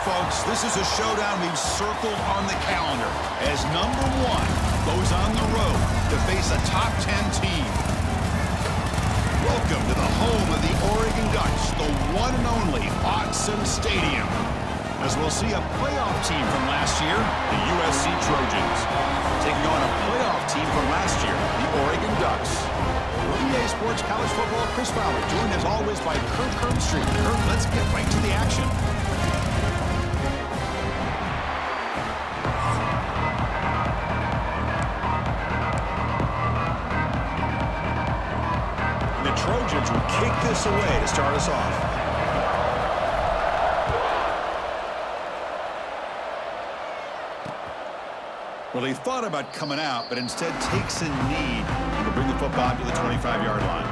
folks, this is a showdown we've circled on the calendar as number 1 goes on the road to face a top 10 team. Welcome to the home of the Oregon Ducks, the one and only Autzen Stadium, as we'll see a playoff team from last year, the USC Trojans, taking on a playoff team from last year, the Oregon Ducks. EA Sports College Football, Chris Fowler, joined as always by Kurt Herbstreit. Kurt, let's get right to the action. The Trojans will kick this away to start us off. Well, he thought about coming out, but instead takes a knee to bring the football to the 25-yard line.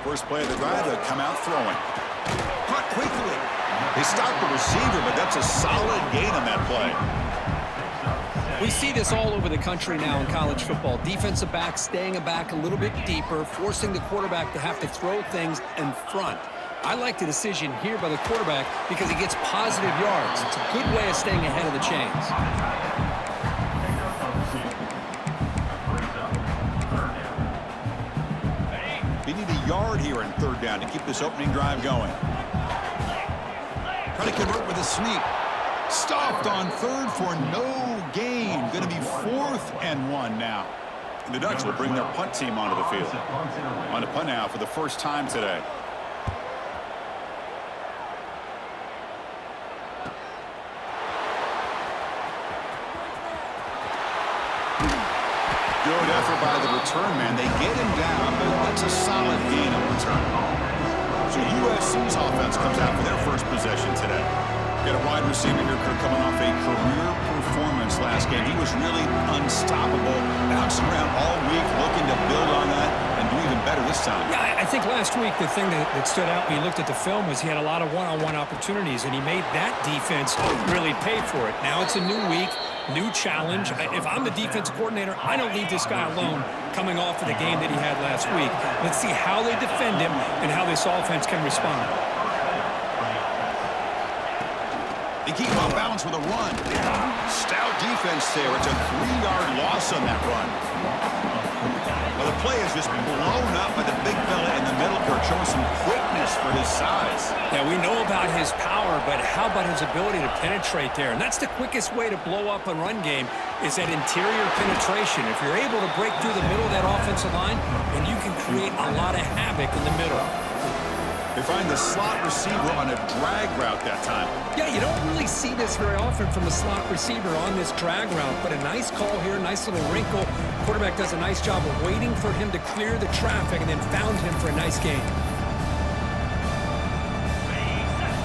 First play of the drive, they'll come out throwing. Caught quickly. They stopped the receiver, but that's a solid gain on that play. We see this all over the country now in college football. Defensive backs staying back a little bit deeper, forcing the quarterback to have to throw things in front. I like the decision here by the quarterback because he gets positive yards. It's a good way of staying ahead of the chains. They need a yard here in third down to keep this opening drive going. Trying to convert with a sneak. Stopped on third for no gain. Going to be 4th and 1 now. And the Ducks will bring their punt team onto the field. On to punt now for the first time today. Good effort by the return man. They get him down, but that's a solid gain of return. So USC's offense comes out for their first possession today. Got a wide receiver here, Kirk, coming off a career performance last game. He was really unstoppable, bouncing around all week, looking to build on that and do even better this time. Yeah, I think last week the thing that stood out when you looked at the film was he had a lot of one-on-one opportunities, and he made that defense really pay for it. Now it's a new week, new challenge. If I'm the defense coordinator, I don't leave this guy alone coming off of the game that he had last week. Let's see how they defend him and how this offense can respond. They keep him on balance with a run. Stout defense there. It's a 3-yard loss on that run. Well, the play is just blown up by the big fella in the middle, Kirk, showing some quickness for his size. Yeah, we know about his power, but how about his ability to penetrate there? And that's the quickest way to blow up a run game is that interior penetration. If you're able to break through the middle of that offensive line, then you can create a lot of havoc in the middle. They find the slot receiver on a drag route that time. Yeah, you don't really see this very often from a slot receiver on this drag route, but a nice call here, nice little wrinkle. Quarterback does a nice job of waiting for him to clear the traffic and then found him for a nice gain.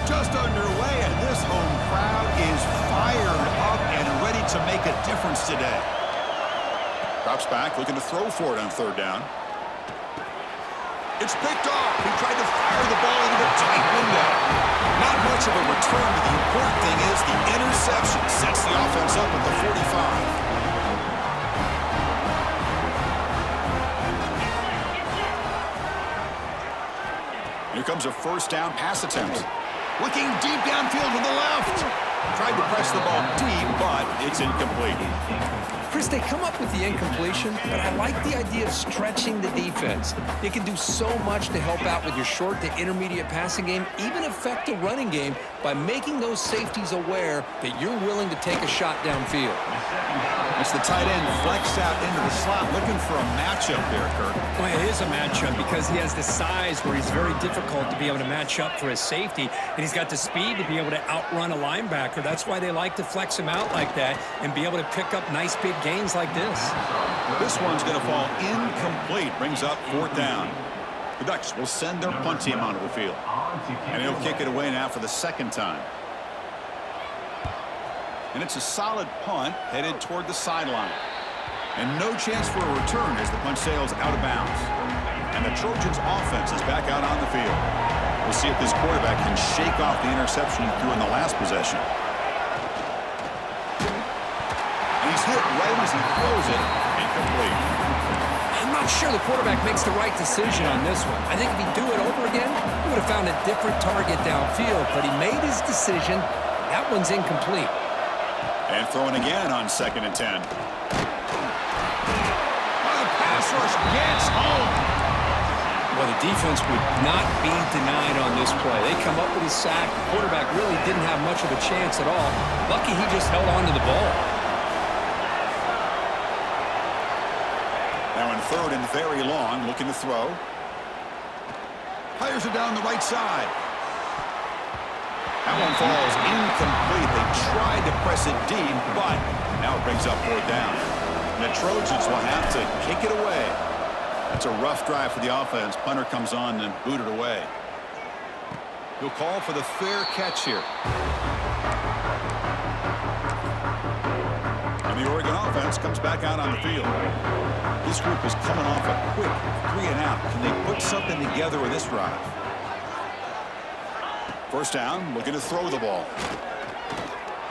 Just underway, and this home crowd is fired up and ready to make a difference today. Drops back, looking to throw for it on third down. It's picked off. He tried to fire the ball into the tight window. Not much of a return, but the important thing is the interception sets the offense up at the 45. Here comes a first down pass attempt. Looking deep downfield to the left. Tried to press the ball deep, but it's incomplete. Chris, they come up with the incompletion, but I like the idea of stretching the defense. They can do so much to help out with your short to intermediate passing game, even affect the running game by making those safeties aware that you're willing to take a shot downfield. It's the tight end flexed out into the slot, looking for a matchup there, Kirk. Well, it is a matchup because he has the size where he's very difficult to be able to match up for his safety, and he's got the speed to be able to outrun a linebacker. That's why they like to flex him out like that and be able to pick up nice big gains like this. This one's going to fall incomplete. Brings up 4th down. The Ducks will send their punt team onto the field. And he'll kick it away now for the 2nd time. And it's a solid punt headed toward the sideline. And no chance for a return as the punt sails out of bounds. And the Trojans offense is back out on the field. We'll see if this quarterback can shake off the interception he threw in the last possession. And he's hit right as he throws it. Incomplete. I'm not sure the quarterback makes the right decision on this one. I think if he'd do it over again, he would have found a different target downfield, but he made his decision. That one's incomplete. And throwing again on 2nd and 10. The pass rush gets home. Well, the defense would not be denied on this play. They come up with a sack. The quarterback really didn't have much of a chance at all. Lucky he just held on to the ball. Now in 3rd and very long, looking to throw. Fires it down the right side. That one falls incomplete. They tried to press it deep, but now it brings up 4th down. And the Trojans will have to kick it away. That's a rough drive for the offense. Punter comes on and booted away. He'll call for the fair catch here. And the Oregon offense comes back out on the field. This group is coming off a quick 3-and-out. Can they put something together with this drive? 1st down, looking to throw the ball.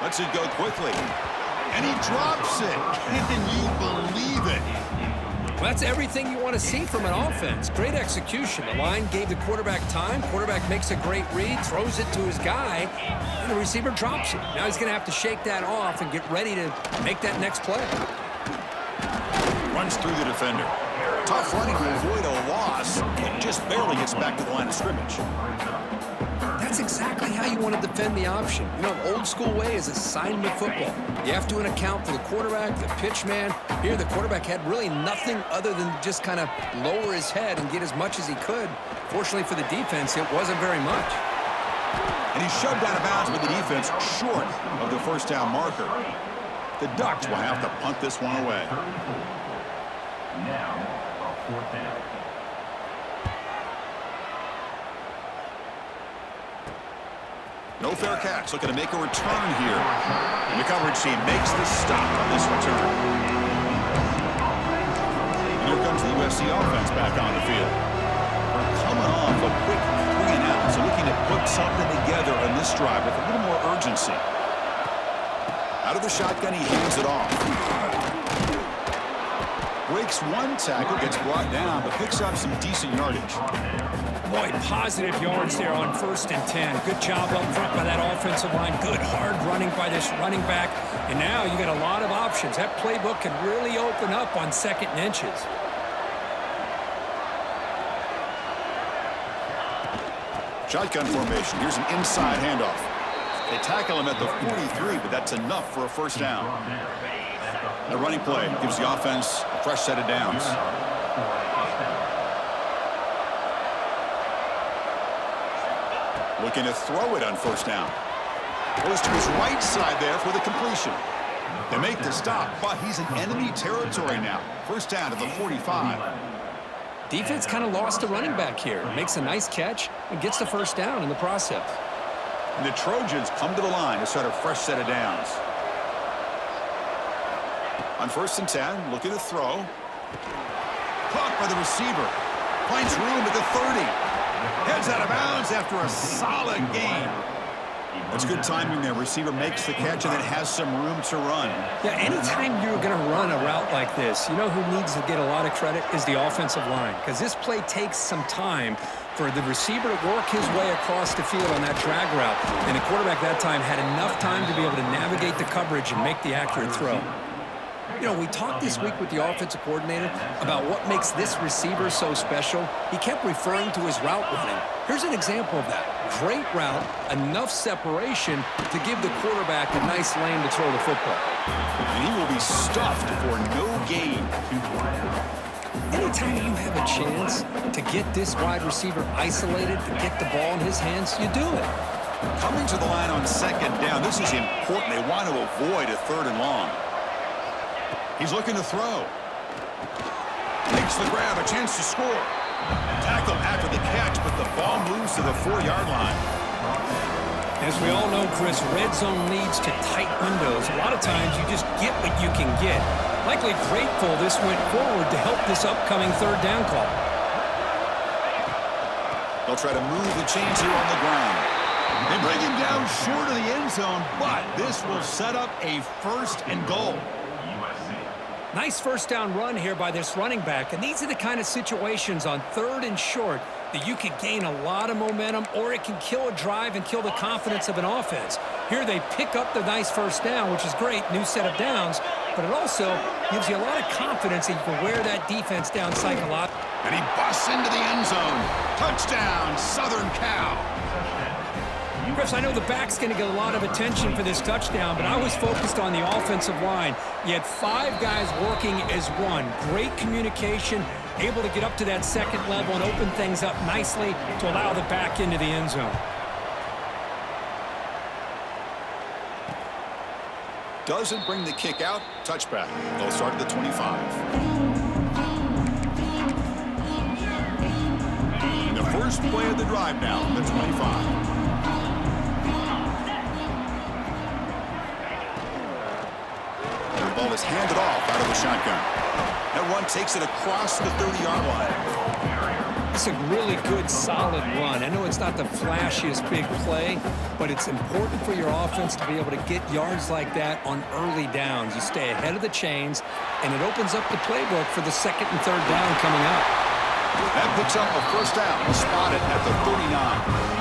Lets it go quickly. And he drops it. Can you believe it? Well, that's everything you want to see from an offense. Great execution. The line gave the quarterback time. Quarterback makes a great read, throws it to his guy, and the receiver drops it. Now he's going to have to shake that off and get ready to make that next play. Runs through the defender. Tough running to avoid a loss. And just barely gets back to the line of scrimmage. That's exactly how you want to defend the option. You know, old school way is assignment football. You have to account for the quarterback, the pitch man. Here, the quarterback had really nothing other than just kind of lower his head and get as much as he could. Fortunately for the defense, it wasn't very much. And he's shoved out of bounds with the defense short of the 1st down marker. The Ducks will have to punt this one away. Now, 4th down. No fair catch, looking to make a return here. And the coverage team makes the stop on this return. And here comes the USC offense back on the field. We're coming off a quick 3-and-out, so looking to put something together on this drive with a little more urgency. Out of the shotgun, he hands it off. Breaks one tackle, gets brought down, but picks up some decent yardage. Boy, positive yards there on 1st and 10. Good job up front by that offensive line. Good hard running by this running back. And now you got a lot of options. That playbook can really open up on 2nd and inches. Shotgun formation. Here's an inside handoff. They tackle him at the 43, but that's enough for a 1st down. The running play gives the offense a fresh set of downs. Looking to throw it on 1st down. Goes to his right side there for the completion. They make the stop, but he's in enemy territory now. 1st down to the 45. Defense kind of lost the running back here. Makes a nice catch and gets the 1st down in the process. And the Trojans come to the line to start a fresh set of downs. On 1st and 10, looking to throw. Caught by the receiver. Finds room at the 30. Heads out of bounds after a solid gain. That's good timing there. Receiver makes the catch and then has some room to run. Yeah, anytime you're going to run a route like this, you know who needs to get a lot of credit is the offensive line. Because this play takes some time for the receiver to work his way across the field on that drag route. And the quarterback that time had enough time to be able to navigate the coverage and make the accurate throw. You know, we talked this week with the offensive coordinator about what makes this receiver so special. He kept referring to his route running. Here's an example of that. Great route, enough separation to give the quarterback a nice lane to throw the football. And he will be stuffed for no gain. Anytime you have a chance to get this wide receiver isolated, to get the ball in his hands, you do it. Coming to the line on 2nd down, this is important. They want to avoid a 3rd and long. He's looking to throw. Makes the grab, a chance to score. Tackle after the catch, but the ball moves to the 4-yard line. As we all know, Chris, red zone leads to tight windows. A lot of times you just get what you can get. Likely grateful this went forward to help this upcoming 3rd down call. They'll try to move the chains here on the ground. They bring him down short of the end zone, but this will set up a 1st and goal. Nice first down run here by this running back, and these are the kind of situations on 3rd and short that you can gain a lot of momentum, or it can kill a drive and kill the confidence of an offense. Here they pick up the nice first down, which is great, new set of downs, but it also gives you a lot of confidence that you can wear that defense down psychologically. And he busts into the end zone. Touchdown, Southern Cal. Chris, I know the back's going to get a lot of attention for this touchdown, but I was focused on the offensive line. You had 5 guys working as one. Great communication, able to get up to that 2nd level and open things up nicely to allow the back into the end zone. Doesn't bring the kick out. Touchback. They'll start at the 25. And the first play of the drive now, the 25. The ball is handed off out of the shotgun. That run takes it across the 30-yard line. It's a really good, solid run. I know it's not the flashiest big play, but it's important for your offense to be able to get yards like that on early downs. You stay ahead of the chains, and it opens up the playbook for the 2nd and 3rd down coming up. That picks up a first down, spotted at the 39.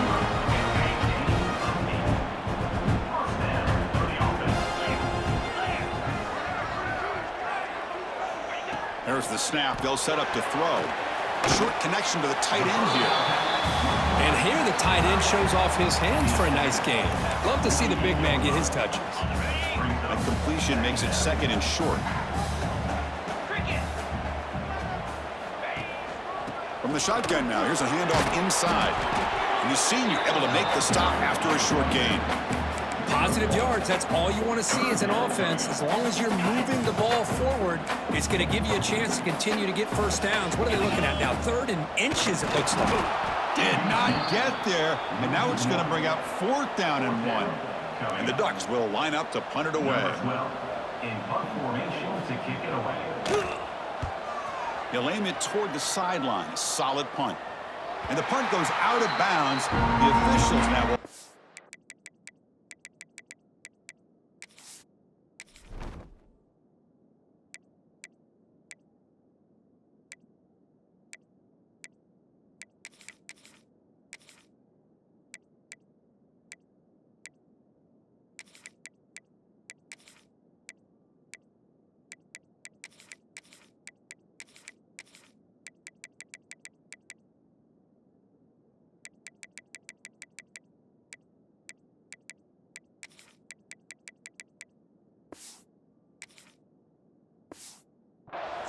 There's the snap. They'll set up to throw. Short connection to the tight end here. And here the tight end shows off his hands for a nice game. Love to see the big man get his touches. That completion makes it 2nd and short. From the shotgun now, here's a handoff inside. And the senior able to make the stop after a short gain. Positive yards, that's all you want to see as an offense. As long as you're moving the ball forward, it's going to give you a chance to continue to get first downs. What are they looking at now? 3rd and inches, it looks like. Did not get there, and now it's going to bring up 4th down and 1. And the Ducks will line up to punt it away. In punt formation to kick it away. He'll aim it toward the sideline. Solid punt. And the punt goes out of bounds. The officials now will...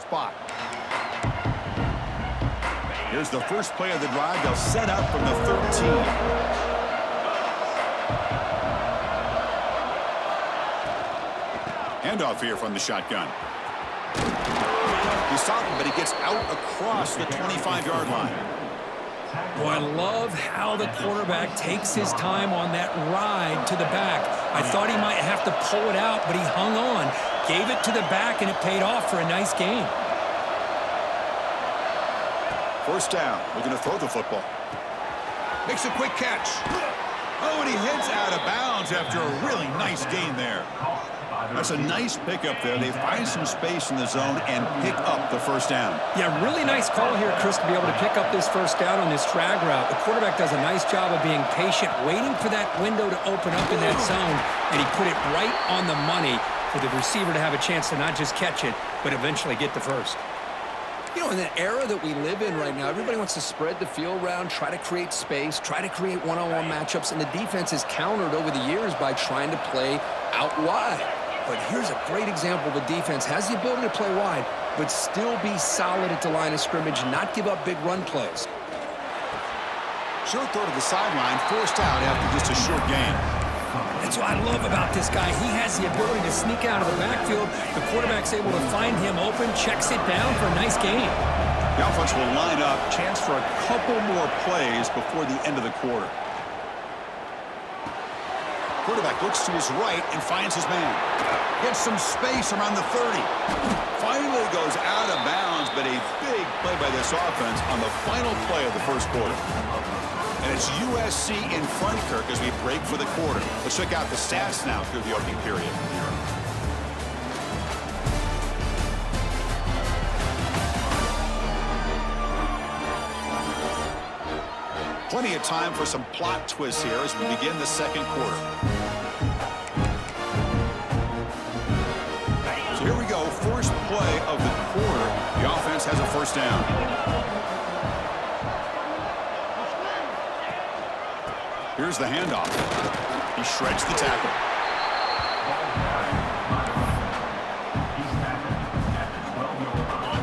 spot. Here's the first play of the drive. They'll set up from the 13. Handoff here from the shotgun. He's stopped, but he gets out across the 25-yard line. Boy, I love how the quarterback takes his time on that ride to the back. I thought he might have to pull it out, but he hung on, gave it to the back, and it paid off for a nice gain. First down. We're going to throw the football. Makes a quick catch. Oh, and he heads out of bounds after a really nice gain there. That's a nice pickup there. They find some space in the zone and pick up the first down. Yeah, really nice call here, Chris, to be able to pick up this first down on this drag route. The quarterback does a nice job of being patient, waiting for that window to open up in that zone, and he put it right on the money for the receiver to have a chance to not just catch it, but eventually get the first. You know, in the era that we live in right now, everybody wants to spread the field around, try to create space, try to create one-on-one matchups, and the defense is countered over the years by trying to play out wide. But here's a great example. The defense has the ability to play wide, but still be solid at the line of scrimmage, not give up big run plays. Short throw to the sideline, forced out after just a short gain. That's what I love about this guy. He has the ability to sneak out of the backfield. The quarterback's able to find him open, checks it down for a nice gain. The offense will line up, chance for a couple more plays before the end of the quarter. Quarterback looks to his right and finds his man. Gets some space around the 30. Finally goes out of bounds, but a big play by this offense on the final play of the first quarter. And it's USC in front, Kirk, as we break for the quarter. Let's check out the stats now through the opening period. Plenty of time for some plot twists here as we begin the second quarter. So here we go, first play of the quarter. The offense has a first down. Here's the handoff. He shreds the tackle.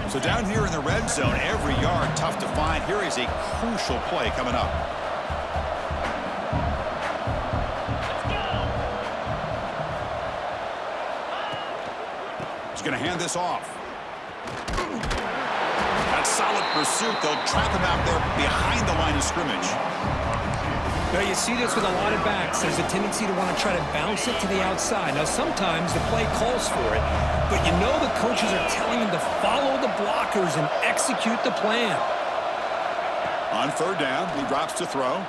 So down here in the red zone, every yard tough to find. Here is a crucial play coming up. He's going to hand this off. That's solid pursuit. They'll trap him out there behind the line of scrimmage. Now, you see this with a lot of backs. There's a tendency to want to try to bounce it to the outside. Now, sometimes the play calls for it, but you know the coaches are telling him to follow the blockers and execute the plan. On third down, he drops to throw.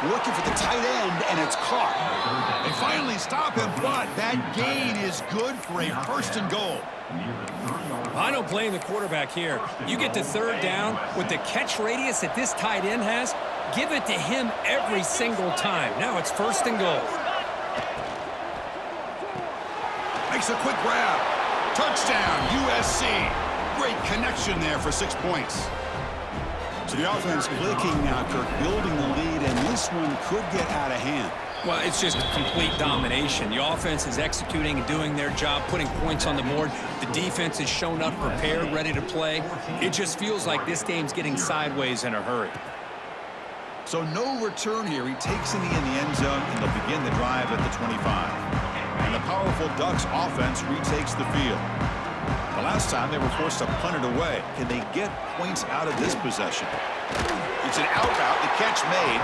Looking for the tight end, and it's caught. They finally stop him, but that gain is good for a first and goal. I don't blame the quarterback here. You get to third down with the catch radius that this tight end has, give it to him every single time. Now it's first and goal. Makes a quick grab. Touchdown, USC. Great connection there for 6 points. So the offense clicking now, Kirk, building the lead, and this one could get out of hand. Well, it's just complete domination. The offense is executing and doing their job, putting points on the board. The defense has shown up, prepared, ready to play. It just feels like this game's getting sideways in a hurry. So no return here. He takes it in the end zone, and they'll begin the drive at the 25. And the powerful Ducks offense retakes the field. The last time they were forced to punt it away. Can they get points out of this possession? It's an out route. The catch made.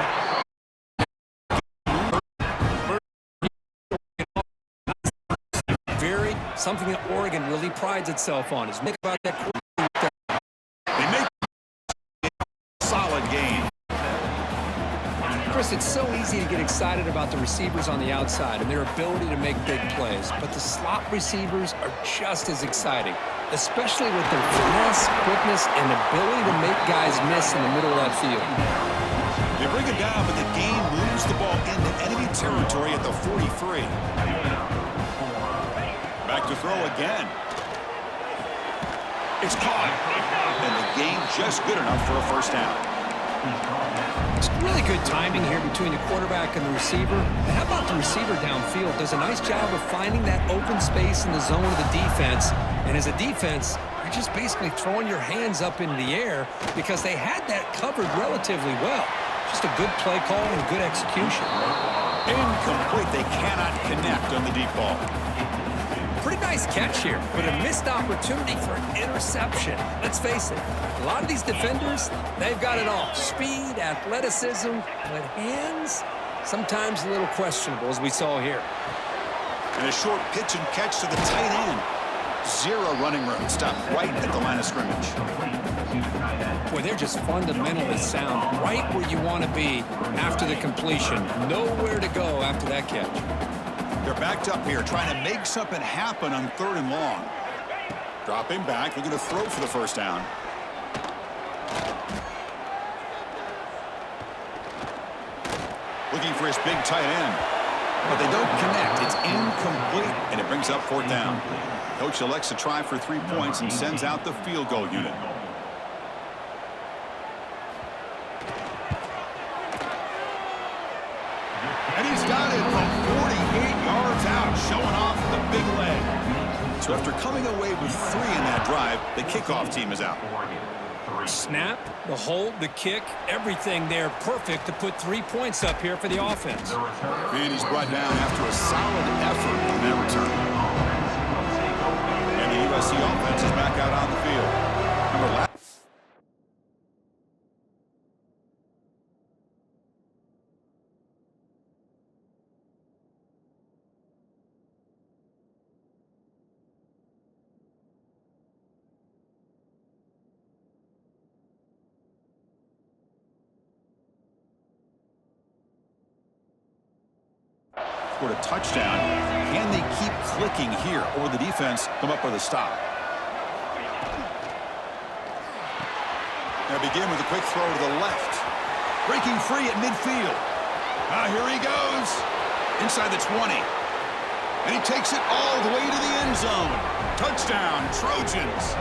Something that Oregon really prides itself on is make about that quarterback. They make a solid game. Chris, it's so easy to get excited about the receivers on the outside and their ability to make big plays, but the slot receivers are just as exciting, especially with their finesse, quickness, and ability to make guys miss in the middle of that field. They bring it down, but the game moves the ball into enemy territory at the 43. Back to throw again. It's caught. And the game just good enough for a first down. It's really good timing here between the quarterback and the receiver. And how about the receiver downfield? Does a nice job of finding that open space in the zone of the defense. And as a defense, you're just basically throwing your hands up in the air because they had that covered relatively well. Just a good play call and good execution. Incomplete. They cannot connect on the deep ball. Pretty nice catch here, but a missed opportunity for an interception. Let's face it, a lot of these defenders, they've got it all. Speed, athleticism, but hands, sometimes a little questionable, as we saw here. And a short pitch and catch to the tight end. Zero running room. Stopped right at the line of scrimmage. Boy, they're just fundamentally sound, right where you want to be after the completion. Nowhere to go after that catch. They're backed up here, trying to make something happen on third and long. Dropping back, looking to throw for the first down. Looking for his big tight end. But they don't connect. It's incomplete, and it brings up fourth down. Coach elects to try for 3 points and sends out the field goal unit. And he's got it from 48 yards out, showing off the big leg. So after coming away with 3 in that drive, the kickoff team is out. Snap, the hold, the kick, everything there perfect to put 3 points up here for the offense. And he's brought down after a solid effort on that return. And the USC offense is back out on the field. Number scored a touchdown. Can they keep clicking here, or the defense come up with a stop? They begin with a quick throw to the left. Breaking free at midfield. Here he goes. Inside the 20. And he takes it all the way to the end zone. Touchdown, Trojans.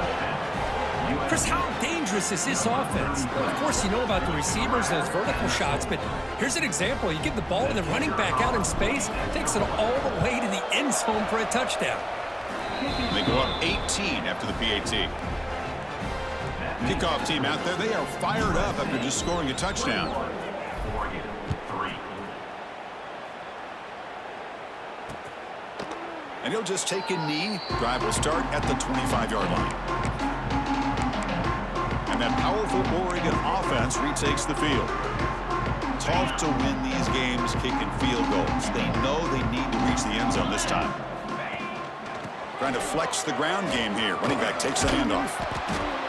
Chris, how dangerous is this offense? Well, of course, you know about the receivers, those vertical shots, but here's an example. You give the ball to the running back out in space, takes it all the way to the end zone for a touchdown. They go up 18 after the PAT. Kickoff team out there, they are fired up after just scoring a touchdown. And he'll just take a knee. Drive will start at the 25-yard line. And that powerful Oregon offense retakes the field. Tough to win these games kicking field goals. They know they need to reach the end zone this time. Trying to flex the ground game here. Running back takes the handoff.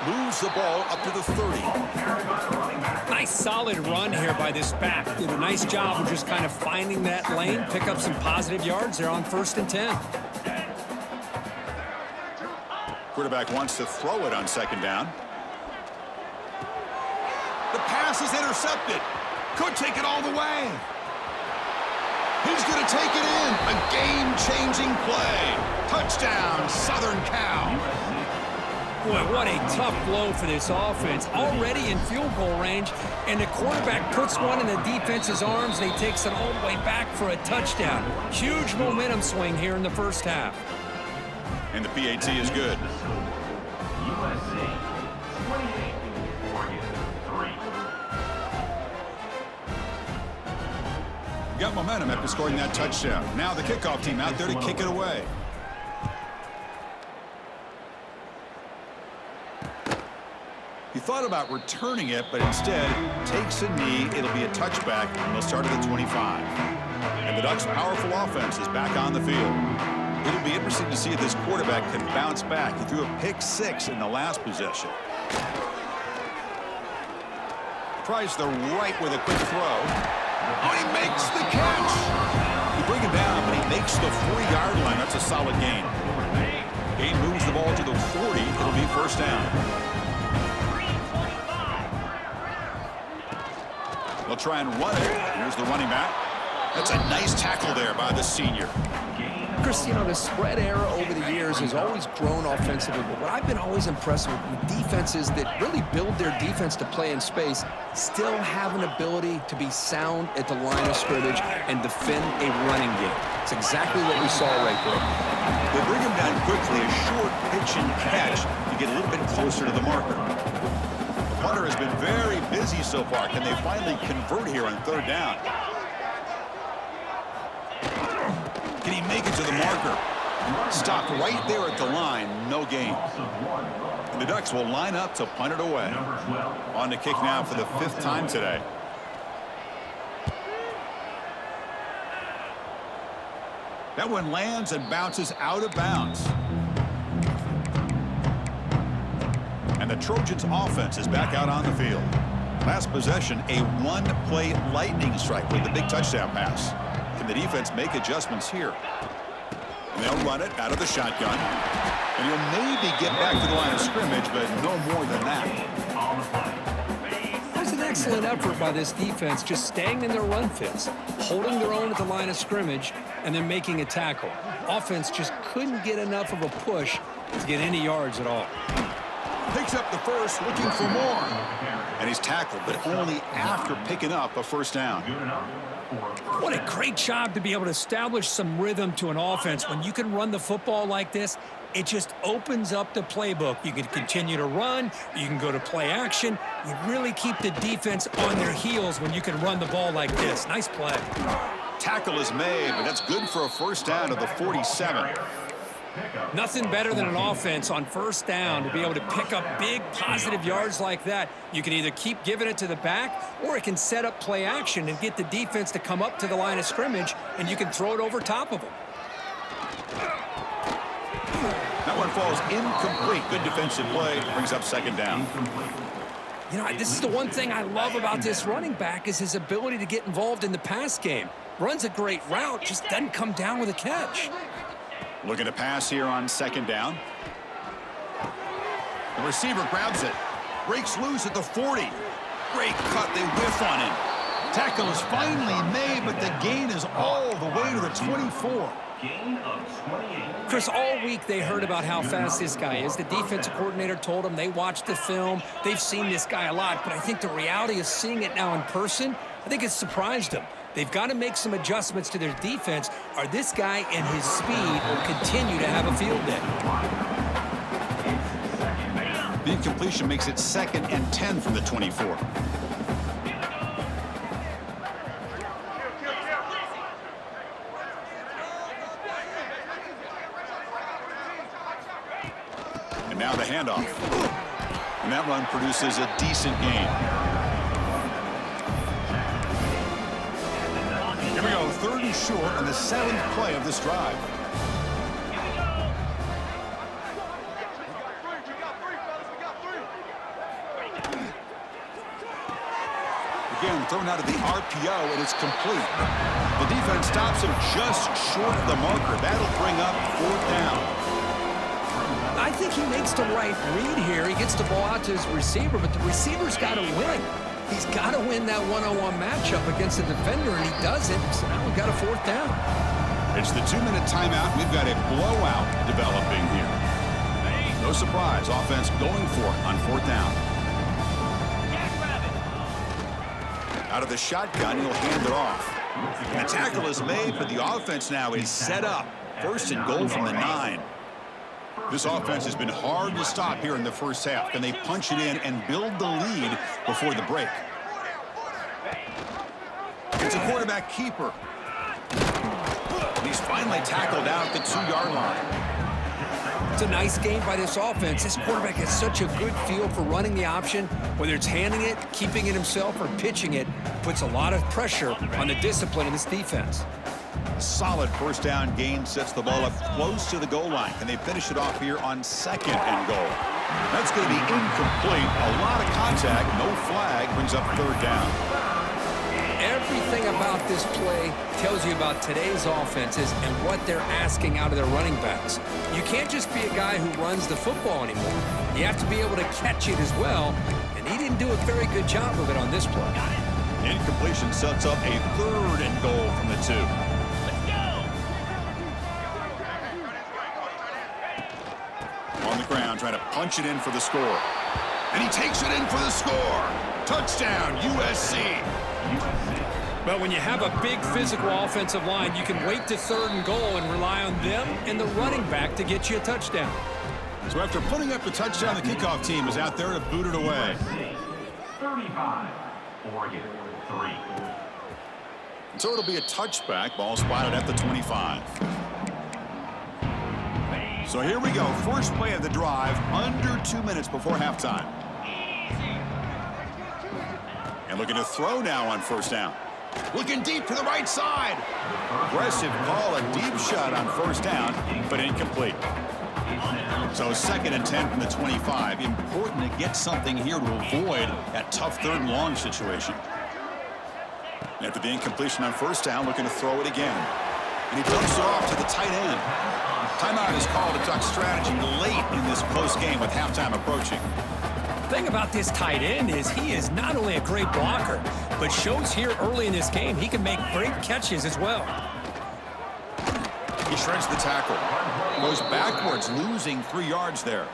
Moves the ball up to the 30. Nice solid run here by this back. Did a nice job of just kind of finding that lane, pick up some positive yards there on 1st and 10. Quarterback wants to throw it on 2nd down. The pass is intercepted. Could take it all the way. He's going to take it in. A game-changing play. Touchdown, Southern Cal. Boy, what a tough blow for this offense. Already in field goal range, and the quarterback puts one in the defense's arms, and he takes it all the way back for a touchdown. Huge momentum swing here in the first half. And the PAT is good. USC 28, Oregon 3. Got momentum after scoring that touchdown. Now the kickoff team out there to kick it away. He thought about returning it, but instead takes a knee. It'll be a touchback, and they'll start at the 25. And the Ducks' powerful offense is back on the field. It'll be interesting to see if this quarterback can bounce back. He threw a pick-6 in the last possession. Tries the right with a quick throw. Oh, he makes the catch. You bring him down, but he makes the 40-yard line. That's a solid gain. Gain moves the ball to the 40. It'll be 1st down. They'll try and run it. Here's the running back. That's a nice tackle there by the senior. Chris, you know, the spread era over the years has always grown offensively, but what I've been always impressed with defenses that really build their defense to play in space still have an ability to be sound at the line of scrimmage and defend a running game. It's exactly what we saw right there. They bring him down quickly, a short pitch and catch to get a little bit closer to the marker. The punter has been very busy so far. Can they finally convert here on 3rd down? Can he make it to the marker? Stopped right there at the line, no gain. And the Ducks will line up to punt it away. On to kick now for the 5th time today. That one lands and bounces out of bounds. And the Trojans' offense is back out on the field. Last possession, a one-play lightning strike with the big touchdown pass. Can the defense make adjustments here? And they'll run it out of the shotgun. And he'll maybe get back to the line of scrimmage, but no more than that. That's an excellent effort by this defense, just staying in their run fits, holding their own at the line of scrimmage, and then making a tackle. Offense just couldn't get enough of a push to get any yards at all. Picks up the first, looking for more. And he's tackled, but only after picking up a 1st down. What a great job to be able to establish some rhythm to an offense. When you can run the football like this, it just opens up the playbook. You can continue to run. You can go to play action. You really keep the defense on their heels when you can run the ball like this. Nice play. Tackle is made, but that's good for a 1st down to the 47. Nothing better than an offense on 1st down to be able to pick up big positive yards like that. You can either keep giving it to the back, or it can set up play action and get the defense to come up to the line of scrimmage, and you can throw it over top of them. That one falls incomplete. Good defensive play. Brings up 2nd down. You know, this is the one thing I love about this running back is his ability to get involved in the pass game. Runs a great route, just doesn't come down with a catch. Looking to pass here on second down. The receiver grabs it. Breaks loose at the 40. Great cut. They whiff on him. Tackle is finally made, but the gain is all the way to the 24. Gain of 28. Chris, all week they heard about how fast this guy is. The defensive coordinator told them they watched the film. They've seen this guy a lot, but I think the reality of seeing it now in person, I think it's surprised them. They've got to make some adjustments to their defense, or this guy and his speed will continue to have a field day. The incompletion makes it 2nd and 10 from the 24. And now the handoff. And that run produces a decent gain. Here we go, 3rd and short on the 7th play of this drive. Again, thrown out of the RPO, and it's complete. The defense stops him just short of the marker. That'll bring up 4th down. I think he makes the right read here. He gets the ball out to his receiver, but the receiver's got to win. He's got to win that one-on-one matchup against the defender, and he doesn't. So now we've got a 4th down. It's the 2-minute timeout. We've got a blowout developing here. No surprise, offense going for it on 4th down. Out of the shotgun, he'll hand it off. And the tackle is made, but the offense now is set up. 1st and goal from the 9. This offense has been hard to stop here in the first half. Can they punch it in and build the lead before the break? It's a quarterback keeper. He's finally tackled out at the 2-yard line. It's a nice game by this offense. This quarterback has such a good feel for running the option. Whether it's handing it, keeping it himself, or pitching it, puts a lot of pressure on the discipline of this defense. Solid 1st down gain, sets the ball up close to the goal line. Can they finish it off here on 2nd and goal? That's going to be incomplete. A lot of contact, no flag, brings up 3rd down. Everything about this play tells you about today's offenses and what they're asking out of their running backs. You can't just be a guy who runs the football anymore. You have to be able to catch it as well, and he didn't do a very good job of it on this play. Incompletion sets up a 3rd and goal from the 2. On the ground, trying to punch it in for the score. And he takes it in for the score. Touchdown, USC. But when you have a big physical offensive line, you can wait to 3rd and goal and rely on them and the running back to get you a touchdown. So after putting up the touchdown, the kickoff team is out there to boot it away. 35, Oregon 3. So it'll be a touchback, ball spotted at the 25. So here we go, first play of the drive, under 2 minutes before halftime. And looking to throw now on 1st down. Looking deep to the right side. Aggressive call, a deep shot on 1st down, but incomplete. So 2nd and 10 from the 25. Important to get something here to avoid that tough 3rd and long situation. After the incompletion on 1st down, looking to throw it again. And he dumps it off to the tight end. Timeout is called to talk strategy late in this close game with halftime approaching. The thing about this tight end is he is not only a great blocker, but shows here early in this game he can make great catches as well. He shreds the tackle. Goes backwards, losing 3 yards there.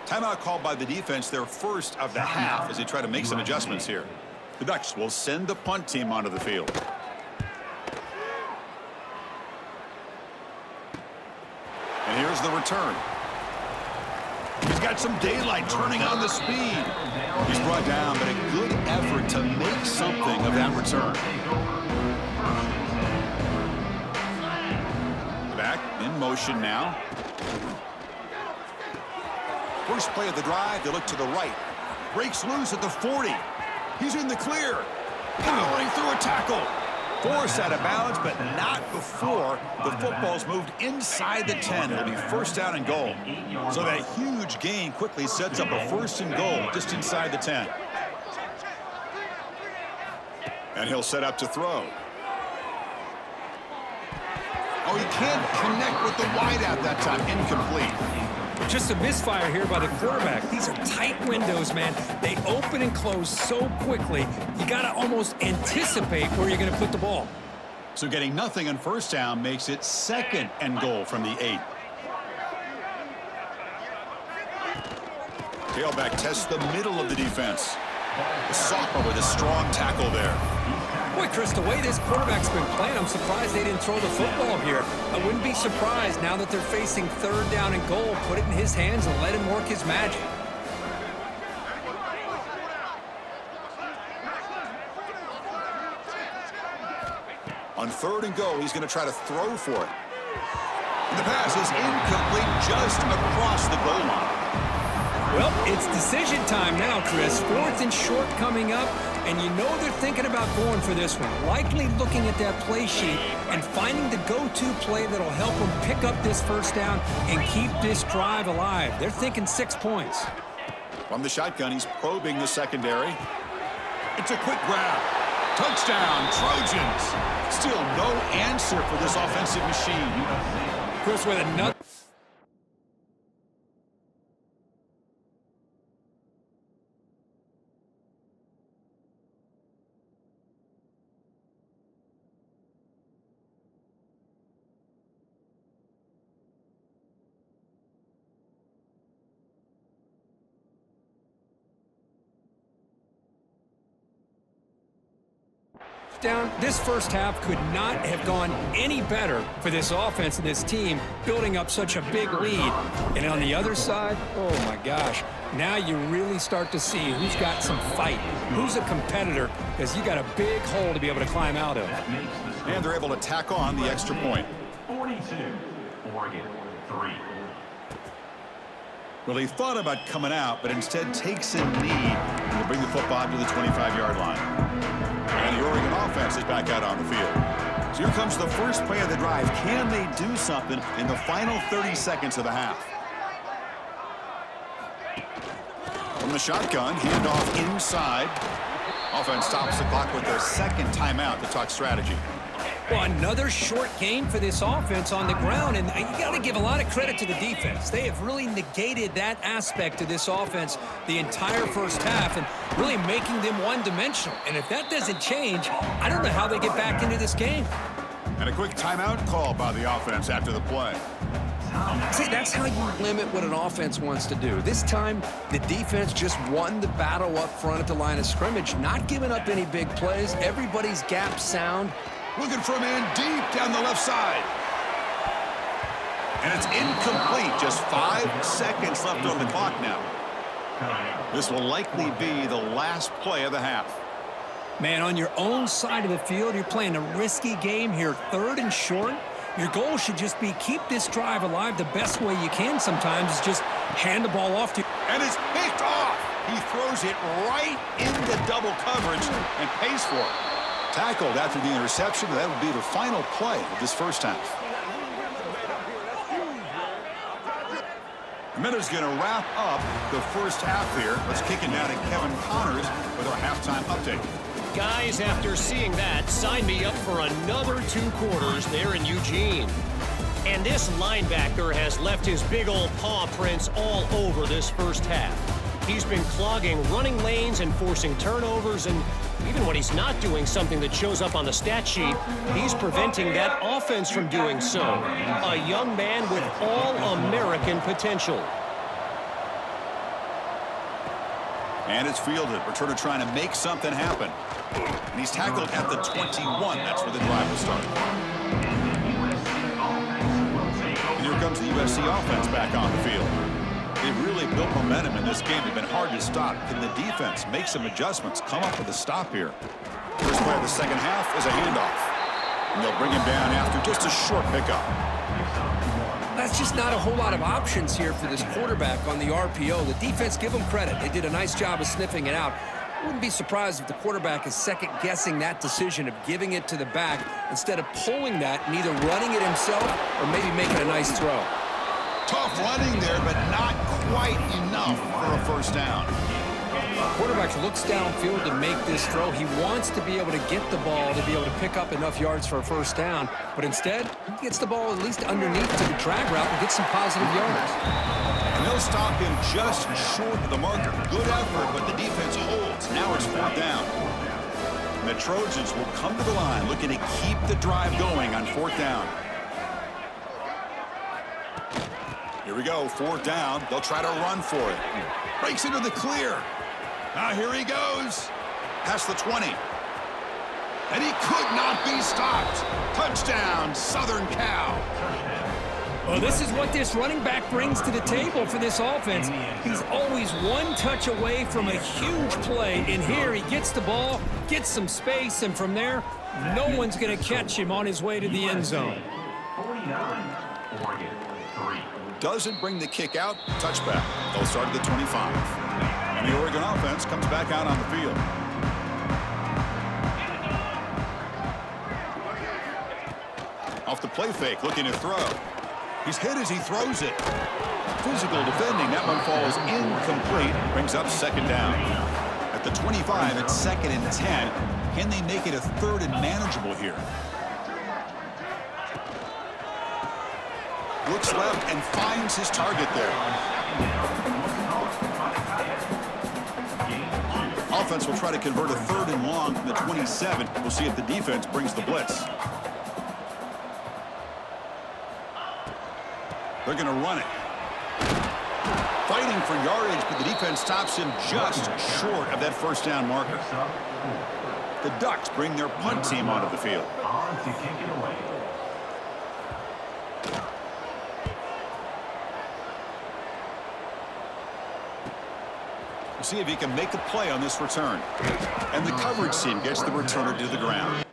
Timeout called by the defense, their 1st of the half, as they try to make some adjustments here. The Ducks will send the punt team onto the field. And here's the return. He's got some daylight, turning on the speed. He's brought down, but a good effort to make something of that return. Back in motion now. First play of the drive, they look to the right. Breaks loose at the 40. He's in the clear. Powering through a tackle. Forced out of bounds, but not before the football's moved inside the 10. It'll be first down and goal. So that huge gain quickly sets up a first and goal just inside the 10. And he'll set up to throw. Oh, he can't connect with the wideout that time. Incomplete. Just a misfire here by the quarterback. These are tight windows, man. They open and close so quickly. You got to almost anticipate where you're going to put the ball. So getting nothing on first down makes it second and goal from the 8. Tailback tests the middle of the defense. The sophomore with a strong tackle there. Boy, Chris, the way this quarterback's been playing, I'm surprised they didn't throw the football here. I wouldn't be surprised now that they're facing third down and goal. Put it in his hands and let him work his magic. On third and goal, he's going to try to throw for it. And the pass is incomplete just across the goal line. Well, it's decision time now, Chris. Fourth and short coming up, and you know they're thinking about going for this one. Likely looking at that play sheet and finding the go-to play that'll help them pick up this first down and keep this drive alive. They're thinking 6 points. From the shotgun, he's probing the secondary. It's a quick grab. Touchdown, Trojans. Still no answer for this offensive machine. Chris, with another... down. This first half could not have gone any better for this offense and this team, building up such a big lead. And on the other side, oh my gosh, now you really start to see who's got some fight, who's a competitor, because you got a big hole to be able to climb out of. And they're able to tack on the extra point. 42, Oregon 3. Well, he thought about coming out, but instead takes a knee and will bring the football to the 25-yard line. And the Oregon offense is back out on the field. So here comes the first play of the drive. Can they do something in the final 30 seconds of the half? From the shotgun, handoff inside. Offense stops the clock with their second timeout to talk strategy. Well, another short game for this offense on the ground, and you got to give a lot of credit to the defense. They have really negated that aspect of this offense the entire first half and really making them one-dimensional. And if that doesn't change, I don't know how they get back into this game. And a quick timeout call by the offense after the play. See, that's how you limit what an offense wants to do. This time, the defense just won the battle up front at the line of scrimmage, not giving up any big plays. Everybody's gap sound. Looking for a man deep down the left side. And it's incomplete. Just 5 seconds left on the clock now. This will likely be the last play of the half. Man, on your own side of the field, you're playing a risky game here. Third and short. Your goal should just be keep this drive alive the best way you can sometimes is just hand the ball off to you. And it's picked off. He throws it right into double coverage and pays for it. Tackled after the interception. That will be the final play of this first half. Miller's going to wrap up the first half here. Let's kick it now to Kevin Connors with our halftime update. Guys, after seeing that, sign me up for another 2 quarters there in Eugene. And this linebacker has left his big old paw prints all over this first half. He's been clogging running lanes and forcing turnovers, and even when he's not doing something that shows up on the stat sheet, he's preventing that offense from doing so. A young man with all-American potential. And it's fielded. Returner trying to make something happen. And he's tackled at the 21. That's where the drive will start. And here comes the USC offense back on the field. They've really built momentum in this game. They've been hard to stop. Can the defense make some adjustments, come up with a stop here? First play of the second half is a handoff. And they'll bring him down after just a short pickup. That's just not a whole lot of options here for this quarterback on the RPO. The defense, give them credit. They did a nice job of sniffing it out. Wouldn't be surprised if the quarterback is second-guessing that decision of giving it to the back instead of pulling that and either running it himself or maybe making a nice throw. Tough running there, but not quite enough for a first down. Quarterback looks downfield to make this throw. He wants to be able to get the ball to be able to pick up enough yards for a first down, but instead, he gets the ball at least underneath to the drag route and gets some positive yards. And they'll stop him just short of the marker. Good effort, but the defense holds. Now it's fourth down. And the Trojans will come to the line looking to keep the drive going on fourth down. Here we go, fourth down. They'll try to run for it. Breaks into the clear. Now here he goes. Past the 20. And he could not be stopped. Touchdown, Southern Cal. Well, this is what this running back brings to the table for this offense. He's always one touch away from a huge play. And here he gets the ball, gets some space, and from there, no one's going to catch him on his way to the end zone. 49, Oregon, 3. Doesn't bring the kick out. Touchback. They'll start at the 25. And the Oregon offense comes back out on the field. Off the play fake, looking to throw. He's hit as he throws it. Physical defending. That one falls incomplete. Brings up second down. At the 25, it's second and 10. Can they make it a third and manageable here? Looks left and finds his target there. Offense will try to convert a third and long from the 27. We'll see if the defense brings the blitz. They're going to run it. Fighting for yardage, but the defense stops him just short of that first down marker. The Ducks bring their punt team onto the field. On to kick it away. We'll see if he can make a play on this return. And the coverage team gets the returner to the ground.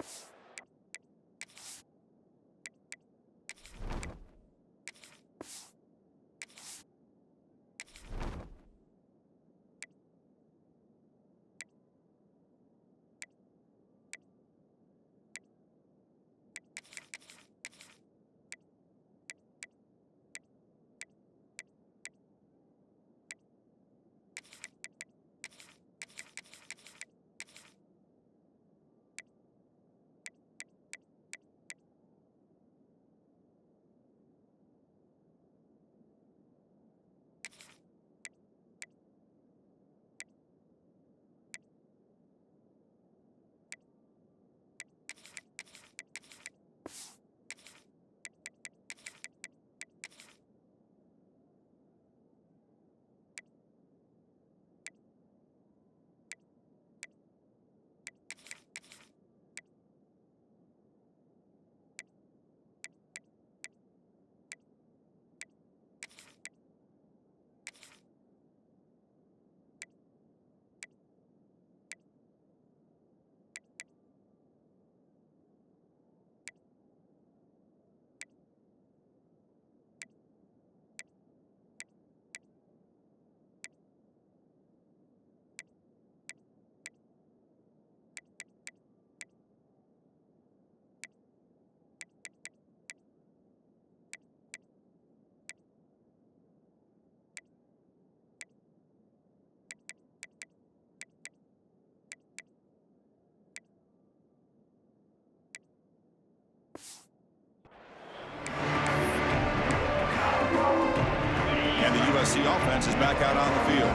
USC offense is back out on the field.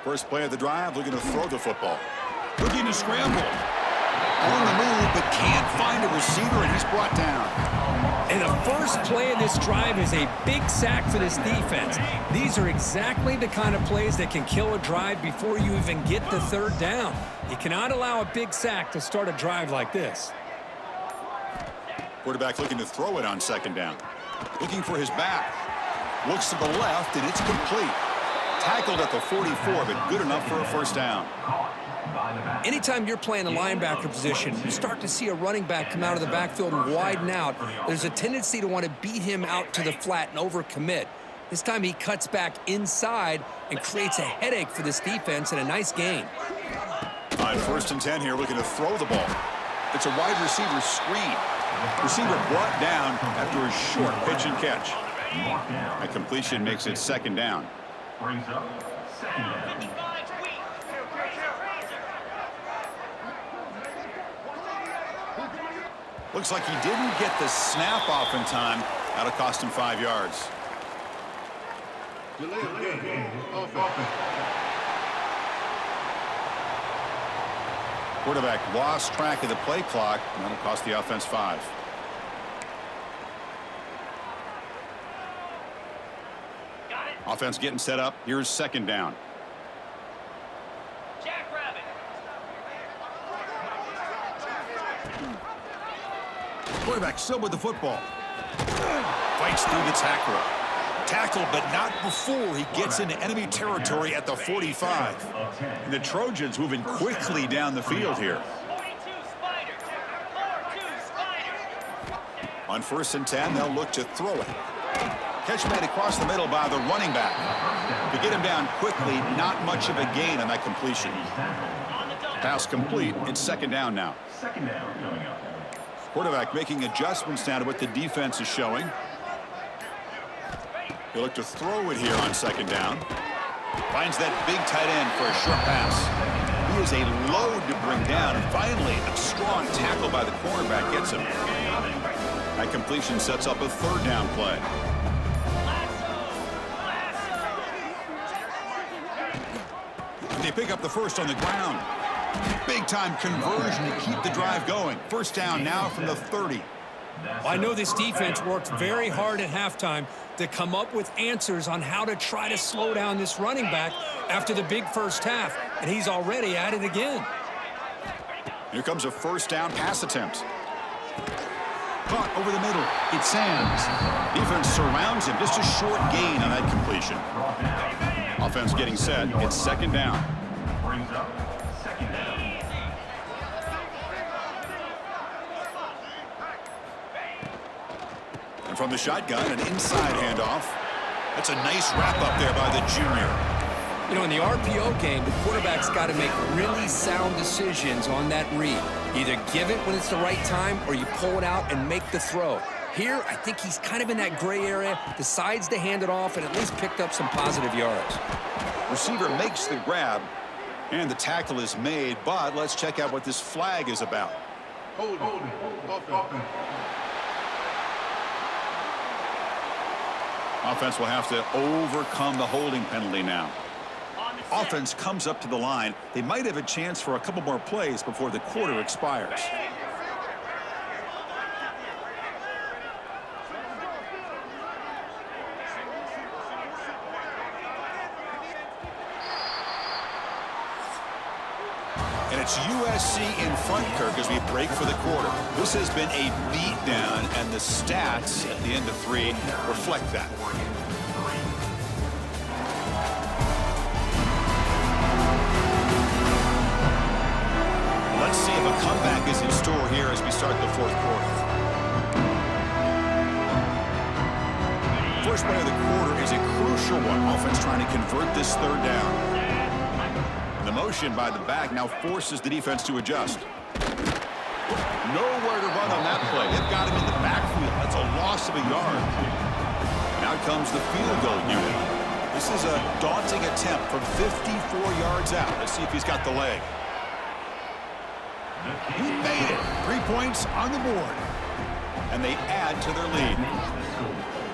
First play of the drive, looking to throw the football. Looking to scramble. On the move, but can't find a receiver, and he's brought down. And the first play of this drive is a big sack for this defense. These are exactly the kind of plays that can kill a drive before you even get the third down. You cannot allow a big sack to start a drive like this. Quarterback looking to throw it on second down. Looking for his back. Looks to the left, and it's complete. Tackled at the 44, but good enough for a first down. Anytime you're playing a linebacker position, you start to see a running back come out of the backfield and widen out. There's a tendency to want to beat him out to the flat and overcommit. This time he cuts back inside and creates a headache for this defense and a nice gain. On 1st and 10 here, looking to throw the ball. It's a wide receiver screen. Receiver brought down after a short pitch and catch. A completion makes it 2nd down. Brings up 2nd down. Looks like he didn't get the snap off in time. That'll cost him 5 yards. Quarterback lost track of the play clock, and that'll cost the offense 5. Offense getting set up. Here's 2nd down. Quarterback still with the football. Fights through the tackler. Tackled, but not before he gets into enemy territory at the 45. And the Trojans moving quickly down the field here. On 1st and 10, they'll look to throw it. Catch made across the middle by the running back. To get him down quickly, not much of a gain on that completion. Pass complete. It's 2nd down now. 2nd down coming up. Quarterback making adjustments now to what the defense is showing. He'll look to throw it here on 2nd down. Finds that big tight end for a short pass. He is a load to bring down. And finally, a strong tackle by the cornerback gets him. That completion sets up a 3rd down play. And they pick up the first on the ground. Big-time conversion to keep the drive going. 1st down now from the 30. I know this defense worked very hard at halftime to come up with answers on how to try to slow down this running back after the big 1st half, and he's already at it again. Here comes a 1st down pass attempt. Caught over the middle. It's Sands. Defense surrounds him. Just a short gain on that completion. Offense getting set. It's 2nd down. Brings up 2nd down. And from the shotgun, an inside handoff. That's a nice wrap up there by the junior. You know, in the RPO game, the quarterback's got to make really sound decisions on that read. Either give it when it's the right time or you pull it out and make the throw. Here, I think he's kind of in that gray area, decides to hand it off and at least picked up some positive yards. Receiver makes the grab, and the tackle is made, but let's check out what this flag is about. Hold it. Offense will have to overcome the holding penalty now. Offense comes up to the line. They might have a chance for a couple more plays before the quarter expires. And it's USC in front, Kirk, as we break for the quarter. This has been a beatdown, and the stats at the end of 3 reflect that. Let's see if a comeback is in store here as we start the 4th quarter. First play of the quarter is a crucial one. Offense trying to convert this 3rd down. The motion by the back now forces the defense to adjust. Nowhere to run on that play. They've got him in the backfield. That's a loss of a yard. Now comes the field goal unit. This is a daunting attempt from 54 yards out. Let's see if he's got the leg. He made it. 3 points on the board. And they add to their lead.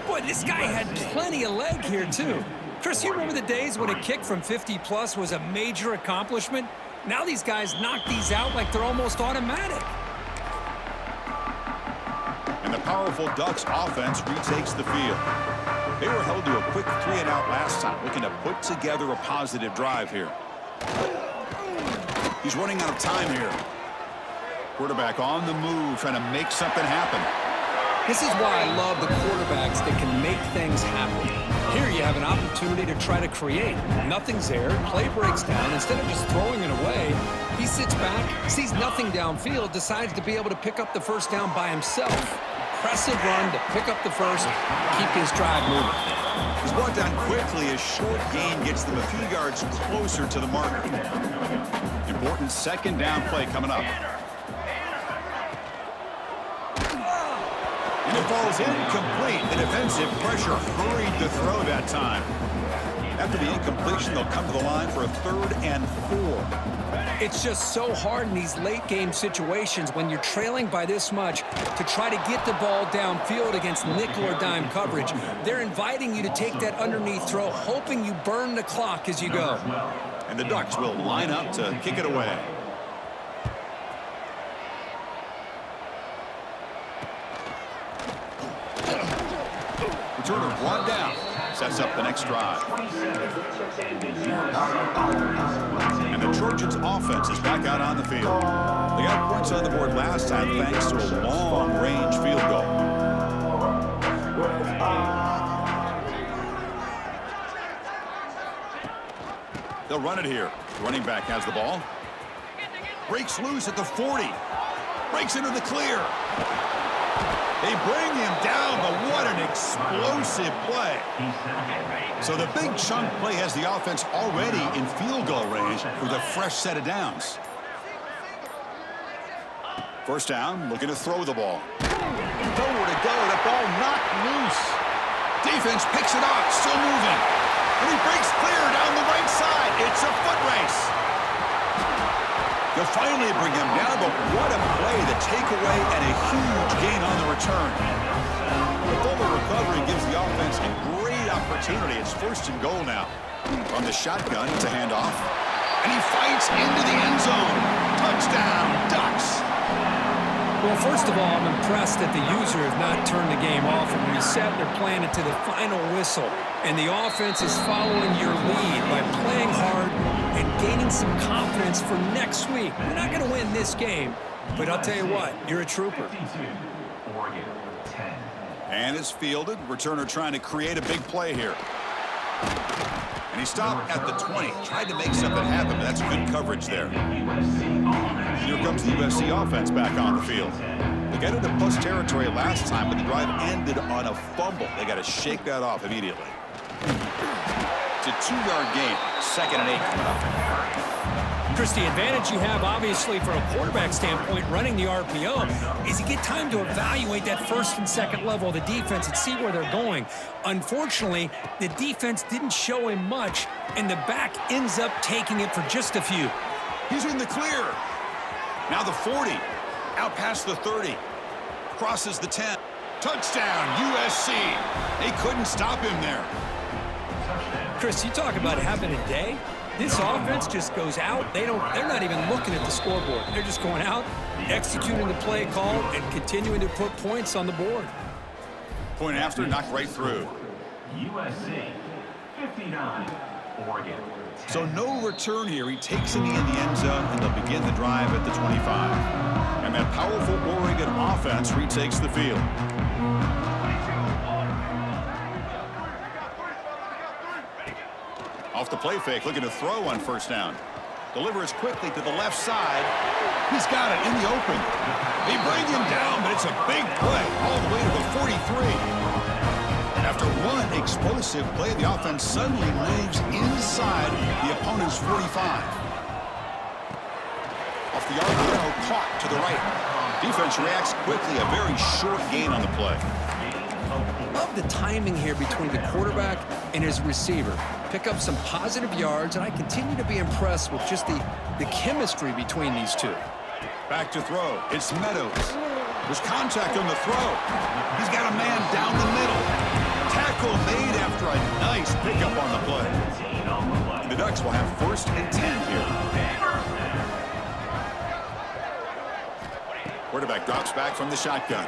Boy, this guy had plenty of leg here, too. Chris, you remember the days when a kick from 50-plus was a major accomplishment? Now these guys knock these out like they're almost automatic. And the powerful Ducks offense retakes the field. They were held to a quick 3-and-out last time, looking to put together a positive drive here. He's running out of time here. Quarterback on the move, trying to make something happen. This is why I love the quarterbacks that can make things happen. Here you have an opportunity to try to create. Nothing's there, play breaks down. Instead of just throwing it away, he sits back, sees nothing downfield, decides to be able to pick up the 1st down by himself. Impressive run to pick up the first, keep his drive moving. He's brought down quickly. A short gain gets them a few yards closer to the marker. Important second down play coming up. And it falls incomplete. The defensive pressure hurried the throw that time. After the incompletion, they'll come to the line for a 3rd and 4. It's just so hard in these late-game situations when you're trailing by this much to try to get the ball downfield against nickel or dime coverage. They're inviting you to take that underneath throw, hoping you burn the clock as you go. And the Ducks will line up to kick it away. Returner brought down. Sets up the next drive. And the Trojans' offense is back out on the field. They got points on the board last time thanks to a long-range field goal. They'll run it here. The running back has the ball. Breaks loose at the 40. Breaks into the clear. They bring him down, but what an explosive play. So the big chunk play has the offense already in field goal range with a fresh set of downs. First down, looking to throw the ball. Nowhere to go, the ball knocked loose. Defense picks it up, still moving. And he breaks clear down the right side. It's a foot race. They'll finally bring him down, but what a play, the takeaway and a huge gain on the return. The forward recovery gives the offense a great opportunity. It's 1st and goal now. From the shotgun, it's a handoff. And he fights into the end zone. Touchdown, Ducks. Well, first of all, I'm impressed that the user have not turned the game off and reset. They're playing it to the final whistle. And the offense is following your lead by playing hard and gaining some confidence for next week. We're not going to win this game, but I'll tell you what, you're a trooper. And it's fielded. Returner trying to create a big play here. And he stopped at the 20. Tried to make something happen, but that's good coverage there. Here comes the USC offense back on the field. They got into plus territory last time, but the drive ended on a fumble. They got to shake that off immediately. It's a 2-yard gain. 2nd and 8 coming up. Chris, the advantage you have, obviously, from a quarterback standpoint, running the RPO, is you get time to evaluate that 1st and 2nd level of the defense and see where they're going. Unfortunately, the defense didn't show him much, and the back ends up taking it for just a few. He's in the clear. Now the 40. Out past the 30. Crosses the 10. Touchdown, USC. They couldn't stop him there. Chris, you talk about having a day. This offense just goes out. They're not even looking at the scoreboard. They're just going out, executing the play call, and continuing to put points on the board. Point after, knocked right through. USC 59, Oregon. So no return here. He takes it in the end zone, and they'll begin the drive at the 25. And that powerful Oregon offense retakes the field. Off the play fake, looking to throw on 1st down. Delivers quickly to the left side. He's got it in the open. They bring him down, but it's a big play all the way to the 43. After one explosive play, the offense suddenly moves inside the opponent's 45. Off the RPO, caught to the right. Defense reacts quickly, a very short gain on the play. Love the timing here between the quarterback and his receiver. Pick up some positive yards, and I continue to be impressed with just the chemistry between these two. Back to throw. It's Meadows. There's contact on the throw. He's got a man down the middle. Tackle made after a nice pickup on the play. And the Ducks will have 1st and 10 here. Quarterback drops back from the shotgun.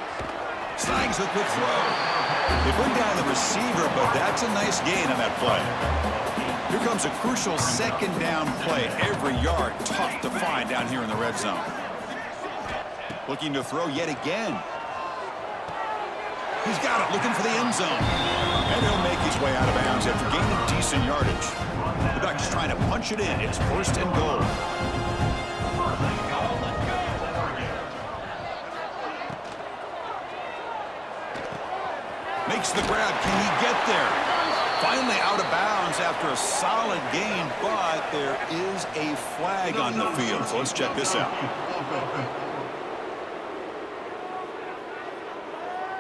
Snags a quick throw. They bring down the receiver, but that's a nice gain on that play. Here comes a crucial 2nd down play. Every yard tough to find down here in the red zone. Looking to throw yet again. He's got it, looking for the end zone. And he'll make his way out of bounds after gaining decent yardage. The Ducks trying to punch it in. It's 1st and goal. Makes the grab. Can he get there? Finally out of bounds after a solid gain, but there is a flag on the field. So let's check this out.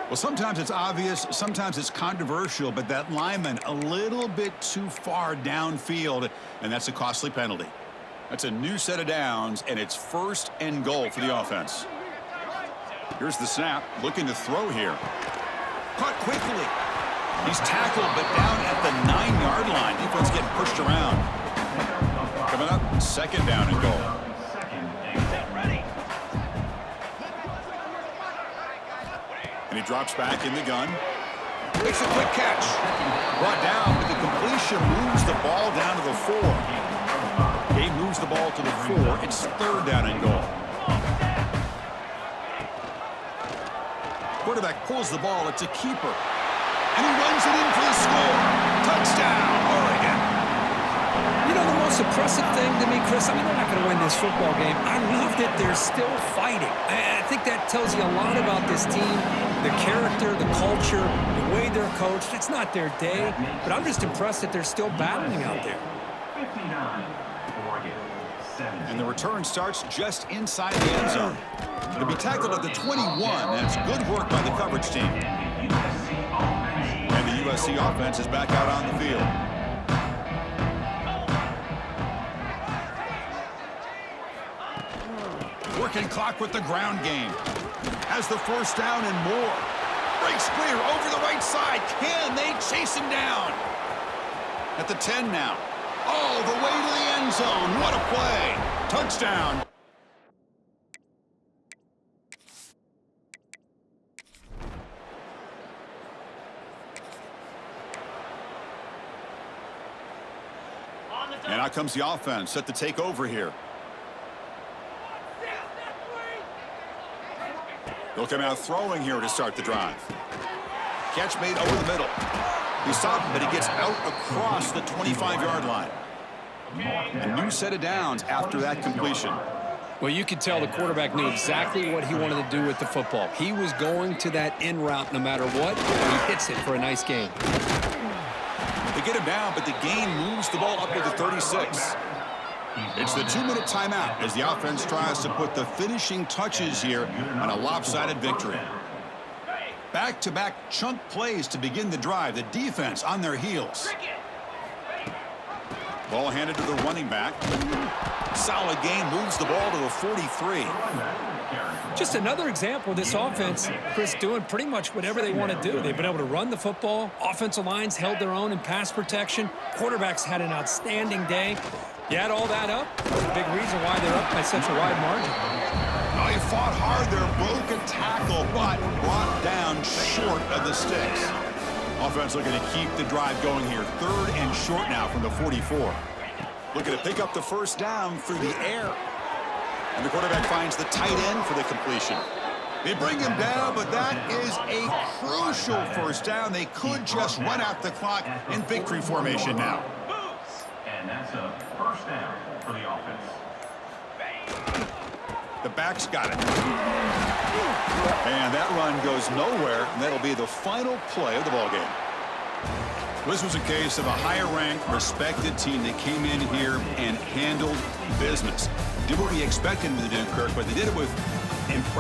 Well, sometimes it's obvious, sometimes it's controversial, but that lineman a little bit too far downfield, and that's a costly penalty. That's a new set of downs, and it's 1st and goal for the offense. Here's the snap, looking to throw here. Caught quickly. He's tackled, but down at the 9-yard line. Defense getting pushed around. Coming up, 2nd down and goal. And he drops back in the gun. Makes a quick catch. Brought down, but the completion moves the ball down to the 4. He moves the ball to the 4. It's 3rd down and goal. Quarterback pulls the ball. It's a keeper. And he runs it in for the score. Touchdown, Oregon. You know, the most impressive thing to me, Chris, I mean, they're not going to win this football game. I love that they're still fighting. I think that tells you a lot about this team, the character, the culture, the way they're coached. It's not their day, but I'm just impressed that they're still battling out there. 59, Oregon, 17. And the return starts just inside the end zone. To be tackled at the 21, that's good work by the coverage team. And the USC offense is back out on the field. Working clock with the ground game. Has the 1st down and more. Breaks clear over the right side. Can they chase him down? At the 10 now. Oh, the way to the end zone. What a play. Touchdown. And out comes the offense set to take over here. They'll come out throwing here to start the drive. Catch made over the middle. He stopped, but he gets out across the 25-yard line. A new set of downs after that completion. Well, you could tell the quarterback knew exactly what he wanted to do with the football. He was going to that in route no matter what, and he hits it for a nice gain. They get him down, but the gain moves the ball up to the 36. It's the 2-minute timeout as the offense tries to put the finishing touches here on a lopsided victory. Back-to-back chunk plays to begin the drive. The defense on their heels. Ball handed to the running back. Solid gain, moves the ball to the 43. Just another example of this offense, Chris, doing pretty much whatever they want to do. They've been able to run the football. Offensive lines held their own in pass protection. Quarterbacks had an outstanding day. You add all that up, that's a big reason why they're up by such a wide margin. Oh, he fought hard there, broke a tackle, but brought down short of the sticks. Offense looking to keep the drive going here. 3rd and short now from the 44. Looking to pick up the 1st down through the air. And the quarterback finds the tight end for the completion. They bring him down, but that is a crucial 1st down. They could just run out the clock in victory formation now. And that's a 1st down for the offense. The back's got it. And that run goes nowhere, and that'll be the final play of the ballgame. This was a case of a higher-ranked, respected team that came in here and handled business. Did what we expected them to do, Kirk, but they did it with impressive